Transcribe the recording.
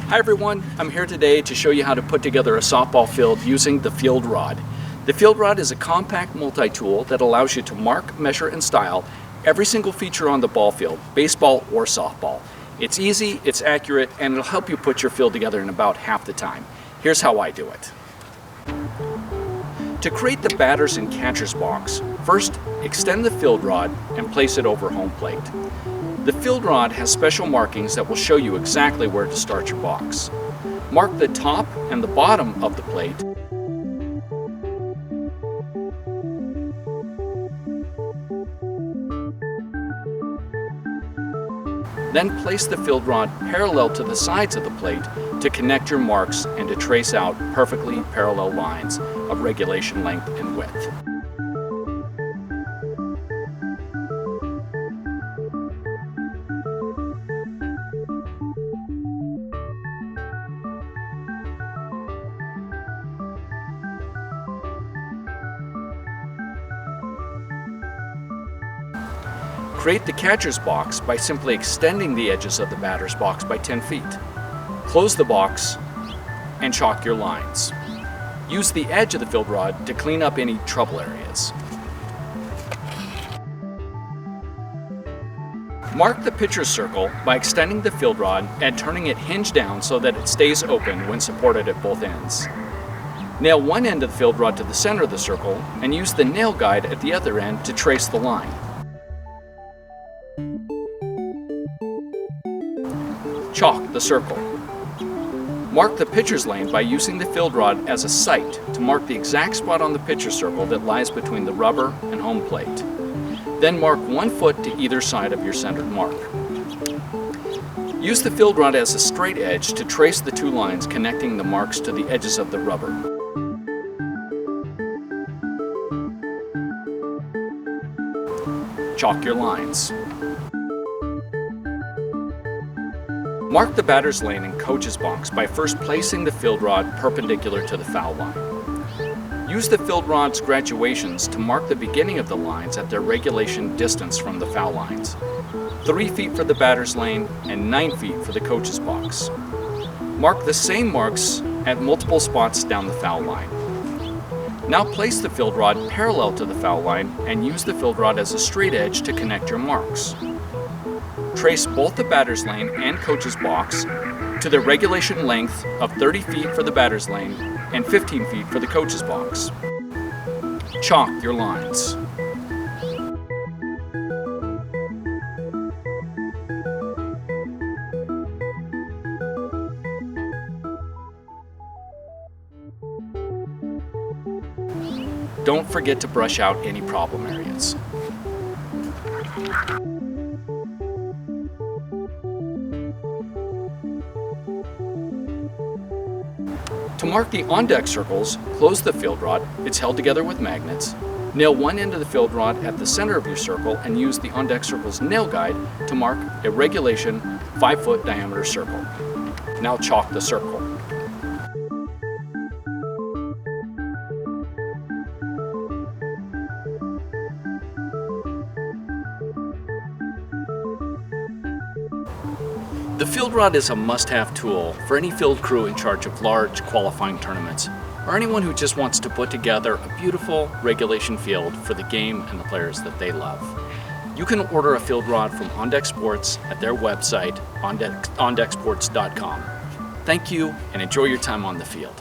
Hi everyone, I'm here today to show you how to put together a softball field using the field rod. The field rod is a compact multi-tool that allows you to mark, measure, and style every single feature on the ball field, baseball or softball. It's easy, it's accurate, and it'll help you put your field together in about half the time. Here's how I do it. To create the batter's and catcher's box, first extend the field rod and place it over home plate. The field rod has special markings that will show you exactly where to start your box. Mark the top and the bottom of the plate. Then place the field rod parallel to the sides of the plate to connect your marks and to trace out perfectly parallel lines of regulation length and width. Create the catcher's box by simply extending the edges of the batter's box by 10 feet. Close the box and chalk your lines. Use the edge of the field rod to clean up any trouble areas. Mark the pitcher's circle by extending the field rod and turning it hinge down so that it stays open when supported at both ends. Nail one end of the field rod to the center of the circle and use the nail guide at the other end to trace the line. Chalk the circle. Mark the pitcher's lane by using the field rod as a sight to mark the exact spot on the pitcher's circle that lies between the rubber and home plate. Then mark 1 foot to either side of your centered mark. Use the field rod as a straight edge to trace the two lines connecting the marks to the edges of the rubber. Chalk your lines. Mark the batter's lane and coach's box by first placing the field rod perpendicular to the foul line. Use the field rod's graduations to mark the beginning of the lines at their regulation distance from the foul lines. 3 feet for the batter's lane and 9 feet for the coach's box. Mark the same marks at multiple spots down the foul line. Now place the field rod parallel to the foul line and use the field rod as a straight edge to connect your marks. Trace both the batter's lane and coach's box to their regulation length of 30 feet for the batter's lane and 15 feet for the coach's box. Chalk your lines. Don't forget to brush out any problem areas. To mark the on-deck circles, close the field rod. It's held together with magnets. Nail one end of the field rod at the center of your circle and use the on-deck circle's nail guide to mark a regulation 5-foot diameter circle. Now chalk the circle. The field rod is a must-have tool for any field crew in charge of large qualifying tournaments, or anyone who just wants to put together a beautiful regulation field for the game and the players that they love. You can order a field rod from OnDeck Sports at their website, ondecksports.com. Thank you and enjoy your time on the field.